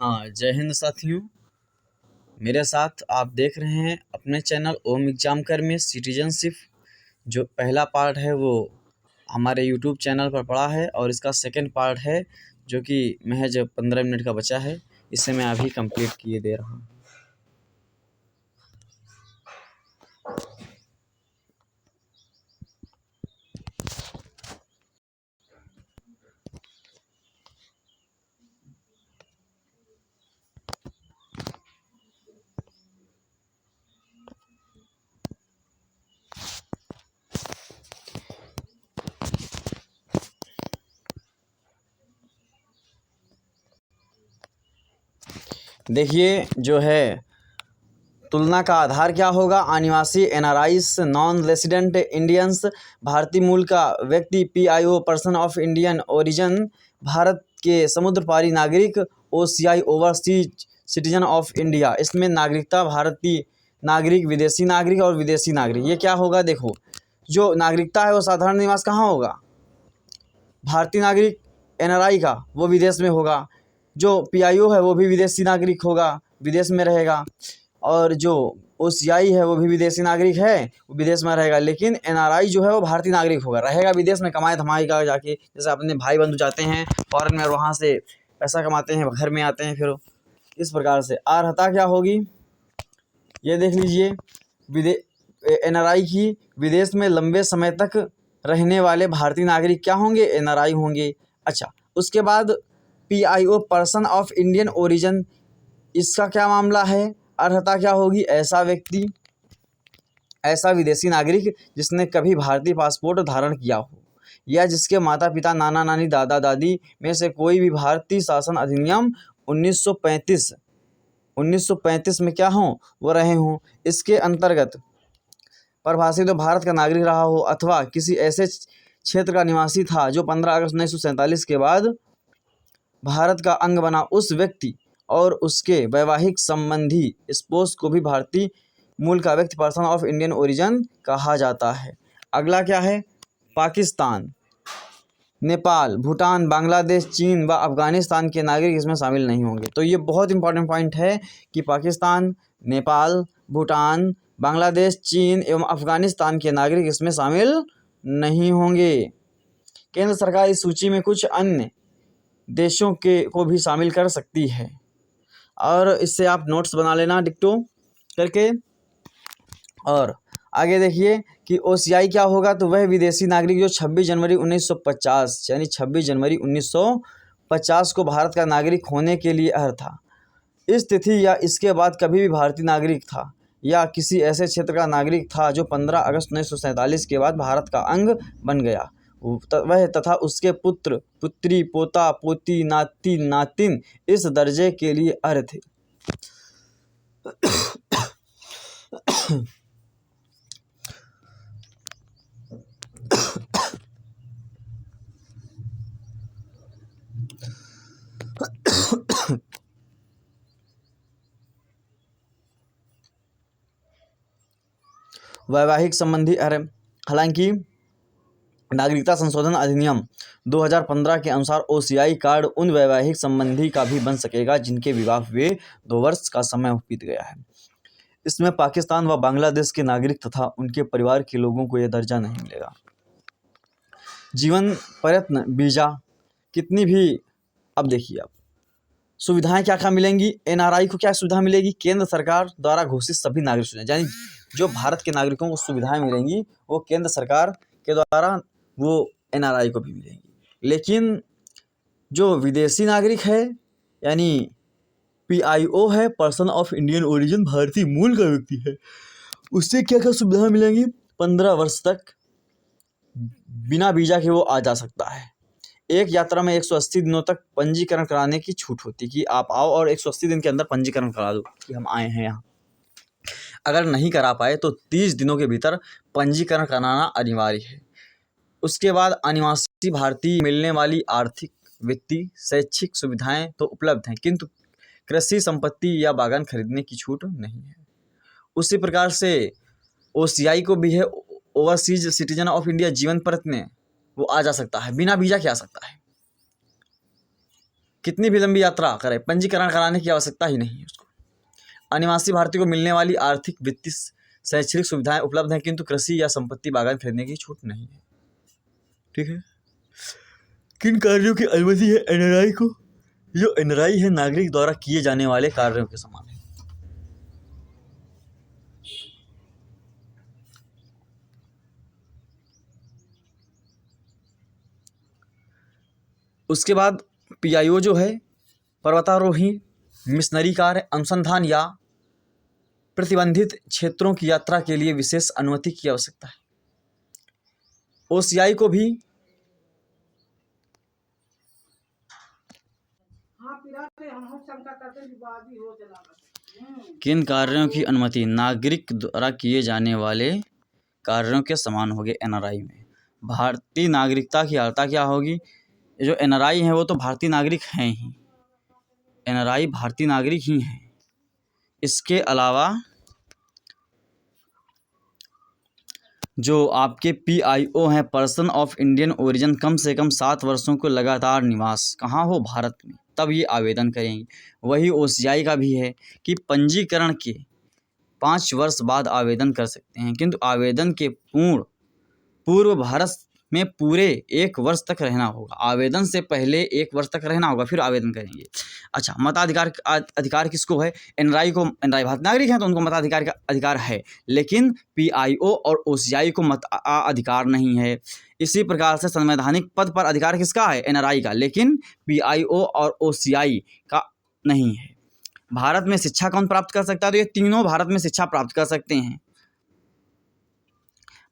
हाँ, जय हिंद साथियों। मेरे साथ आप देख रहे हैं अपने चैनल ओम एग्जामकर में सिटीजनशिप। जो पहला पार्ट है वो हमारे यूट्यूब चैनल पर पड़ा है और इसका सेकंड पार्ट है जो कि महज 15 मिनट का बचा है। इसे मैं अभी कंप्लीट किए दे रहा हूँ। देखिए जो है तुलना का आधार क्या होगा। अनिवासी एनआरआईस, नॉन रेसिडेंट इंडियंस, भारतीय मूल का व्यक्ति, PIO person of Indian origin, Bharat के समुद्र पारी नागरिक, OCI overseas citizen of India. इसमें नागरिकता भारतीय नागरिक, विदेशी नागरिक और विदेशी नागरिक। ये क्या होगा देखो, जो नागरिकता है वो साधारण निवास कहाँ होगा, भारतीय नागरिक एनआरआई का वो विदेश में होगा। जो पीआईओ है वो भी विदेशी नागरिक होगा, विदेश में रहेगा। और जो ओसीआई है वो भी विदेशी नागरिक है, वो विदेश में रहेगा। लेकिन एनआरआई जो है वो भारतीय नागरिक होगा, रहेगा विदेश में, कमाए धमाएगा जाके। जैसे अपने भाई बंधु जाते हैं फॉरेन में और वहाँ से पैसा कमाते हैं, घर में आते हैं फिर इस प्रकार से। अर्हता क्या होगी ये देख लीजिए। एनआरआई की विदेश में लंबे समय तक रहने वाले भारतीय नागरिक क्या होंगे, एनआरआई होंगे। अच्छा, उसके बाद PIO person of Indian origin, इसका क्या मामला है, अर्हता क्या होगी, ऐसा व्यक्ति, ऐसा विदेशी नागरिक जिसने कभी भारतीय पासपोर्ट धारण किया हो या जिसके माता पिता, नाना नानी, दादा दादी में से कोई भी भारतीय शासन अधिनियम 1935 में क्या हों, वो रहे हों। इसके अंतर्गत परिभाषित तो भारत का नागरिक रहा हो अथवा किसी ऐसे क्षेत्र का निवासी था जो 15 अगस्त 1947 के बाद भारत का अंग बना। उस व्यक्ति और उसके वैवाहिक संबंधी स्पोस को भी भारतीय मूल का व्यक्ति, पर्सन ऑफ इंडियन ओरिजिन कहा जाता है। अगला क्या है, पाकिस्तान, नेपाल, भूटान, बांग्लादेश, चीन व अफगानिस्तान के नागरिक इसमें शामिल नहीं होंगे। तो ये बहुत इंपॉर्टेंट पॉइंट है कि पाकिस्तान, नेपाल, भूटान, बांग्लादेश, चीन एवं अफगानिस्तान के नागरिक इसमें शामिल नहीं होंगे। केंद्र सरकार इस सूची में कुछ अन्य देशों के को भी शामिल कर सकती है और इससे आप नोट्स बना लेना डिक्टो करके। और आगे देखिए कि ओसीआई क्या होगा, तो वह विदेशी नागरिक जो 26 जनवरी 1950 यानी 26 जनवरी 1950 को भारत का नागरिक होने के लिए अर्ह था। इस तिथि या इसके बाद कभी भी भारतीय नागरिक था या किसी ऐसे क्षेत्र का नागरिक था जो 15 अगस्त 1947 के बाद भारत का अंग बन गया, वह तथा उसके पुत्र, पुत्री, पोता, पोती, नाती, नातिन इस दर्जे के लिए अर्ह थे। वैवाहिक संबंधी अर्ह, हालांकि नागरिकता संशोधन अधिनियम 2015 के अनुसार ओसीआई कार्ड उन वैवाहिक संबंधी का भी बन सकेगा जिनके विवाह हुए 2 वर्ष का समय बीत गया है। इसमें पाकिस्तान व बांग्लादेश के नागरिक तथा उनके परिवार के लोगों को यह दर्जा नहीं मिलेगा। जीवन प्रयत्न वीजा कितनी भी, अब देखिए आप सुविधाएं क्या क्या मिलेंगी। एनआरआई को क्या सुविधा मिलेगी, केंद्र सरकार द्वारा घोषित सभी नागरिक सुविधाएं, यानी जो भारत के नागरिकों को सुविधाएं मिलेंगी वो केंद्र सरकार के द्वारा वो एनआरआई को भी मिलेंगी। लेकिन जो विदेशी नागरिक है यानी पीआईओ है, पर्सन ऑफ इंडियन ओरिजिन, भारतीय मूल का व्यक्ति है, उससे क्या क्या सुविधाएं मिलेंगी। 15 वर्ष तक बिना वीजा के वो आ जा सकता है। एक यात्रा में 180 दिनों तक पंजीकरण कराने की छूट होती है कि आप आओ और 180 दिन के अंदर पंजीकरण करा दो कि हम आए हैं यहाँ। अगर नहीं करा पाए तो 30 दिनों के भीतर पंजीकरण कराना अनिवार्य है। उसके बाद अनिवासी भारतीय मिलने वाली आर्थिक, वित्तीय, शैक्षिक सुविधाएं तो उपलब्ध हैं, किंतु कृषि संपत्ति या बागान खरीदने की छूट नहीं है। उसी प्रकार से ओसीआई को भी है, ओवरसीज सिटीजन ऑफ इंडिया, जीवन प्रयत्न वो आ जा सकता है, बिना वीजा के आ सकता है। कितनी भी लंबी यात्रा करे पंजीकरण कराने की आवश्यकता ही नहीं है उसको। अनिवासी भारतीय को मिलने वाली आर्थिक, वित्तीय, शैक्षणिक सुविधाएं उपलब्ध हैं, किंतु कृषि या संपत्ति बागान खरीदने की छूट नहीं है। ठीक है। किन कार्यों की अनुमति है एनआरआई को? जो एनआरआई है नागरिक द्वारा किए जाने वाले कार्यों के समान है। उसके बाद पीआईओ जो है पर्वतारोही, मिशनरी कार्य, अनुसंधान या प्रतिबंधित क्षेत्रों की यात्रा के लिए विशेष अनुमति की आवश्यकता है। ओसीआई को भी किन कार्यों की अनुमति? नागरिक द्वारा किए जाने वाले कार्यों के समान होंगे एनआरआई में। भारतीय नागरिकता की अर्हता क्या होगी? जो एनआरआई हैं वो तो भारतीय नागरिक हैं ही, एनआरआई भारतीय नागरिक ही हैं। इसके अलावा जो आपके पीआईओ हैं, पर्सन ऑफ इंडियन ओरिजिन, कम से कम 7 वर्षों को लगातार निवास कहाँ हो? भारत में, तब ये आवेदन करेंगे। वही ओसीआई का भी है कि पंजीकरण के 5 वर्ष बाद आवेदन कर सकते हैं, किंतु आवेदन के पूर्व भारत में पूरे 1 वर्ष तक रहना होगा। आवेदन से पहले 1 वर्ष तक रहना होगा, फिर आवेदन करेंगे। अच्छा, मताधिकार अधिकार किसको है? एनआरआई को। एनआरआई भारतीय नागरिक हैं तो उनको मताधिकार का अधिकार है, लेकिन पीआईओ और ओसीआई को मताधिकार नहीं है। इसी प्रकार से संवैधानिक पद पर अधिकार किसका है? एनआरआई का, लेकिन पीआईओ और ओसीआई का नहीं है। भारत में शिक्षा कौन प्राप्त कर सकता है? तो ये तीनों भारत में शिक्षा प्राप्त कर सकते हैं।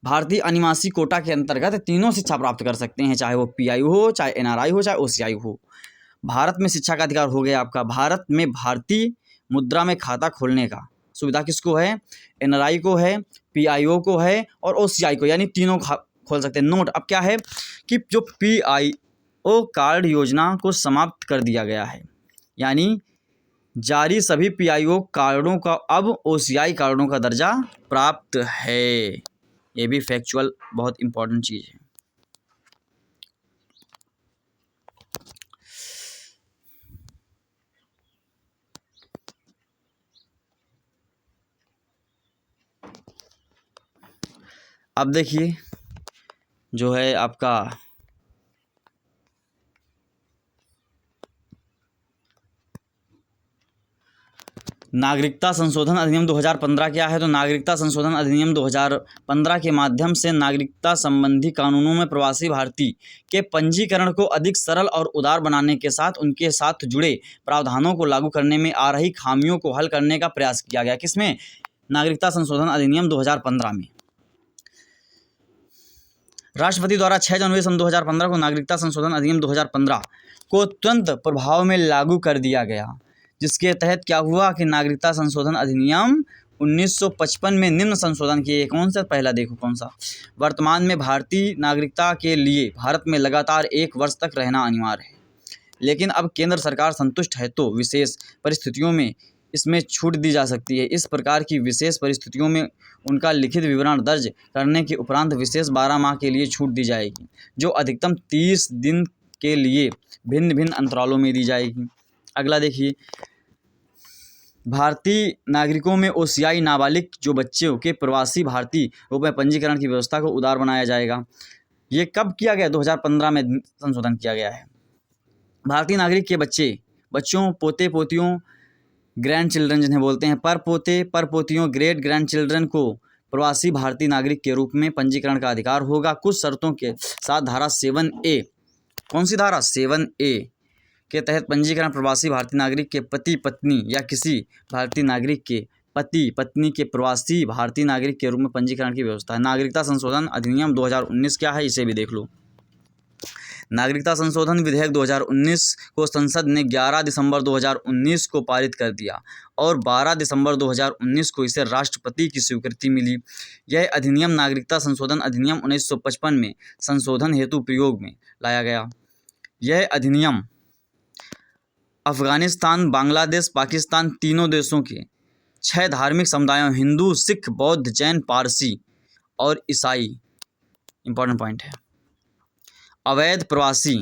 भारतीय अनिवासी कोटा के अंतर्गत तीनों शिक्षा प्राप्त कर सकते हैं, चाहे वो पीआईओ हो, चाहे एनआरआई हो, चाहे ओसीआई हो। भारत में शिक्षा का अधिकार हो गया आपका। भारत में भारतीय मुद्रा में खाता खोलने का सुविधा किसको है? एनआरआई को है, पीआईओ को है और ओसीआई को, यानी तीनों खोल सकते हैं। नोट अब क्या है कि जो पीआईओ कार्ड योजना को समाप्त कर दिया गया है, यानी जारी सभी पीआईओ कार्डों का अब ओसीआई कार्डों का दर्जा प्राप्त है। ये भी फैक्चुअल बहुत इंपॉर्टेंट चीज़ है। अब देखिए जो है आपका नागरिकता संशोधन अधिनियम 2015 क्या है? तो नागरिकता संशोधन अधिनियम 2015 के माध्यम से नागरिकता संबंधी कानूनों में प्रवासी भारतीय के पंजीकरण को अधिक सरल और उदार बनाने के साथ उनके साथ जुड़े प्रावधानों को लागू करने में आ रही खामियों को हल करने का प्रयास किया गया। किसमें? नागरिकता संशोधन अधिनियम 2015 में। राष्ट्रपति द्वारा 6 जनवरी सन 2015 को नागरिकता संशोधन अधिनियम 2015 को तुरंत प्रभाव में लागू कर दिया गया, जिसके तहत क्या हुआ कि नागरिकता संशोधन अधिनियम 1955 में निम्न संशोधन किए। कौन सा? पहला देखो कौन सा। वर्तमान में भारतीय नागरिकता के लिए भारत में लगातार 1 वर्ष तक रहना अनिवार्य है, लेकिन अब केंद्र सरकार संतुष्ट है तो विशेष परिस्थितियों में इसमें छूट दी जा सकती है। इस प्रकार की विशेष परिस्थितियों में उनका लिखित विवरण दर्ज करने के उपरांत विशेष 12 माह के लिए छूट दी जाएगी, जो अधिकतम 30 दिन के लिए भिन्न भिन्न अंतरालों में दी जाएगी। अगला देखिए, भारतीय नागरिकों में ओसीआई नाबालिग जो बच्चों के प्रवासी भारतीय रूप में पंजीकरण की व्यवस्था को उदार बनाया जाएगा। ये कब किया गया? 2015 में संशोधन किया गया है। भारतीय नागरिक के बच्चों, पोते पोतियों, ग्रैंड चिल्ड्रन जिन्हें बोलते हैं, पर पोते पर पोतियों, ग्रेट ग्रैंड चिल्ड्रन को प्रवासी भारतीय नागरिक के रूप में पंजीकरण का अधिकार होगा, कुछ शर्तों के साथ। धारा 7A, कौन सी धारा? 7A के तहत पंजीकरण प्रवासी भारतीय नागरिक के पति पत्नी या किसी भारतीय नागरिक के पति पत्नी के प्रवासी भारतीय नागरिक के रूप में पंजीकरण की व्यवस्था है। नागरिकता संशोधन अधिनियम 2019 क्या है? इसे भी देख लो। नागरिकता संशोधन विधेयक 2019 को संसद ने 11 दिसंबर 2019 को पारित कर दिया और 12 दिसंबर 2019 को इसे राष्ट्रपति की स्वीकृति मिली। यह अधिनियम नागरिकता संशोधन अधिनियम 1955 में संशोधन हेतु प्रयोग में लाया गया। यह अधिनियम अफगानिस्तान, बांग्लादेश, पाकिस्तान तीनों देशों के 6 धार्मिक समुदायों हिंदू, सिख, बौद्ध, जैन, पारसी और ईसाई, इंपॉर्टेंट पॉइंट है, अवैध प्रवासी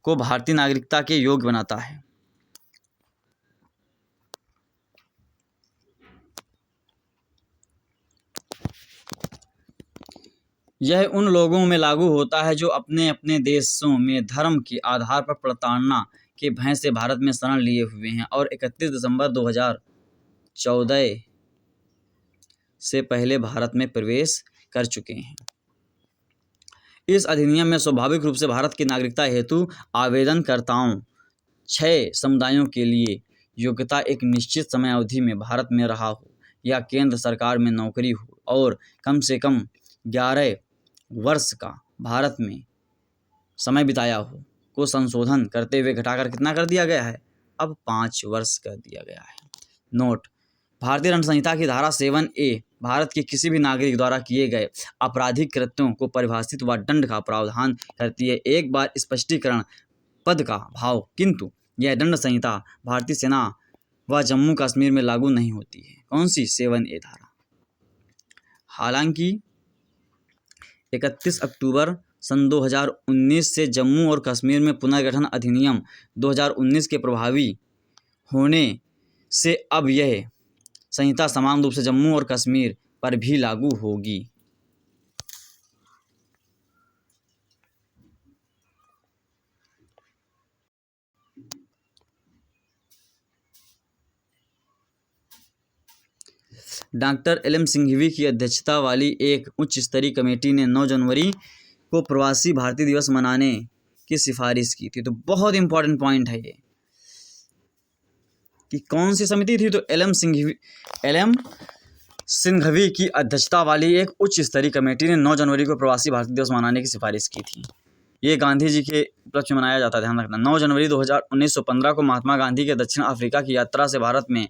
को भारतीय नागरिकता के योग्य बनाता है। यह उन लोगों में लागू होता है जो अपने अपने देशों में धर्म के आधार पर प्रताड़ना के भय से भारत में शरण लिए हुए हैं और 31 दिसंबर 2014 से पहले भारत में प्रवेश कर चुके हैं। इस अधिनियम में स्वाभाविक रूप से भारत की नागरिकता हेतु आवेदनकर्ताओं 6 समुदायों के लिए योग्यता एक निश्चित समय अवधि में भारत में रहा हो या केंद्र सरकार में नौकरी हो और कम से कम 11 वर्ष का भारत में समय बिताया हो को संशोधन करते हुए घटाकर कितना कर दिया गया है, अब 5 वर्ष कर दिया गया है। नोट: भारतीय दंड संहिता की धारा 7A भारत के किसी भी नागरिक द्वारा किए गए आपराधिक कृत्यों को परिभाषित व दंड का प्रावधान करती है। एक बार स्पष्टीकरण पद का भाव, किंतु यह दंड संहिता भारतीय सेना व जम्मू कश्मीर में लागू नहीं होती है। कौन सी? 7A धारा। हालांकि 31 अक्टूबर सन 2019 से जम्मू और कश्मीर में पुनर्गठन अधिनियम 2019 के प्रभावी होने से अब यह संहिता समान रूप से जम्मू और कश्मीर पर भी लागू होगी। Doctor LM. सिंघवी की अध्यक्षता वाली एक उच्च स्तरीय कमेटी ने 9 जनवरी को प्रवासी भारतीय दिवस मनाने की सिफारिश की थी। तो बहुत इंपॉर्टेंट पॉइंट है ये कि कौन सी समिति थी, तो एल.एम. सिंघवी की अध्यक्षता वाली एक उच्च स्तरीय कमेटी ने 9 जनवरी को प्रवासी भारतीय दिवस मनाने की सिफारिश की थी। ये गांधी जी के उपलक्ष्य में मनाया जाता है, ध्यान रखना। 9 जनवरी 1915 को महात्मा गांधी के दक्षिण अफ्रीका की यात्रा से भारत में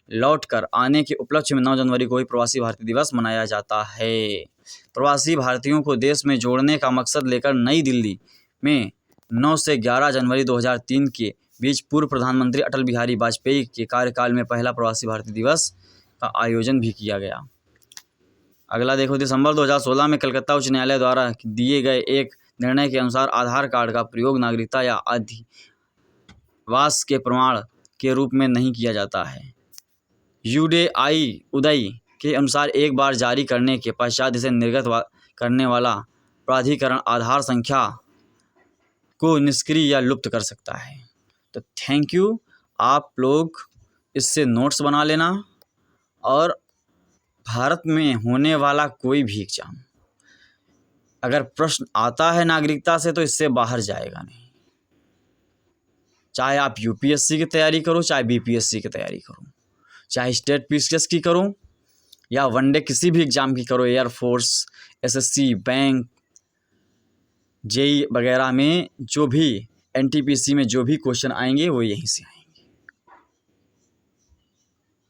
लौटकर आने के उपलक्ष्य में 9 जनवरी को ही प्रवासी भारतीय दिवस मनाया जाता है। प्रवासी भारतीयों को देश में जोड़ने का मकसद लेकर नई दिल्ली में 9 से 11 जनवरी 2003 के बीच पूर्व प्रधानमंत्री अटल बिहारी वाजपेयी के कार्यकाल में पहला प्रवासी भारतीय दिवस का आयोजन भी किया गया। अगला देखो, दिसंबर 2016 में कलकत्ता उच्च न्यायालय द्वारा दिए गए एक निर्णय के अनुसार आधार कार्ड का प्रयोग नागरिकता या अधिवास के प्रमाण के रूप में नहीं किया जाता है। यूडीआई उदय के अनुसार एक बार जारी करने के पश्चात इसे निर्गत करने वाला प्राधिकरण आधार संख्या को निष्क्रिय या लुप्त कर सकता है। तो थैंक यू, आप लोग इससे नोट्स बना लेना और भारत में होने वाला कोई भी एग्जाम अगर प्रश्न आता है नागरिकता से तो इससे बाहर जाएगा नहीं। चाहे आप यूपीएससी की तैयारी करो, चाहे बीपीएससी की तैयारी करो, चाहे स्टेट पीसीएस की करो या वनडे किसी भी एग्जाम की करो, एयरफोर्स, एसएससी, बैंक, जेई वगैरह में जो भी एनटीपीसी में जो भी क्वेश्चन आएंगे वो यहीं से आएंगे।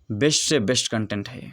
बेस्ट से बेस्ट कंटेंट है ये।